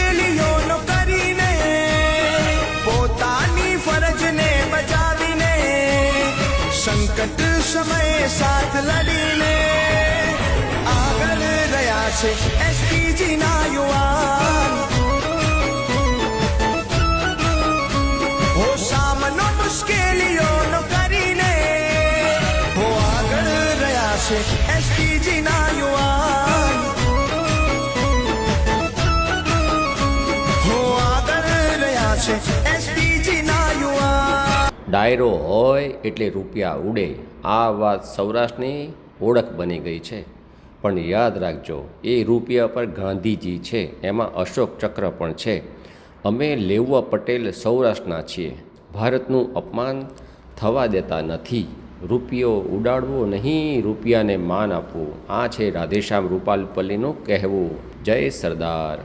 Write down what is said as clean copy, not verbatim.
મુશ્કેલીઓનો કરીને પોતાની ફરજને બજાવીને સંકટ સમયે સાથ લડીને આગળ રહ્યા છે એસપીજીના યુવાન. હો સામનો મુશ્કેલીઓનો કરીને હો આગળ રહ્યા છે એસપીજીના યુવાન. હો આગળ રહ્યા છે એસપીજીના યુવાન. ડાયરો હોય એટલે રૂપિયા ઉડે, આ વાત સૌરાષ્ટ્રની ઓળખ બની ગઈ છે. પણ યાદ રાખજો, એ રૂપિયા પર ગાંધીજી છે, એમાં અશોક ચક્ર પણ છે. અમે લેઉવા પટેલ સૌરાષ્ટ્રના છીએ. ભારતનું અપમાન થવા દેતા નથી. રૂપિયો ઉડાડવો નહીં, રૂપિયાને માન આપવું, આ છે રાધેશ્યામ રૂપાલપલ્લીનું કહેવું. જય સરદાર.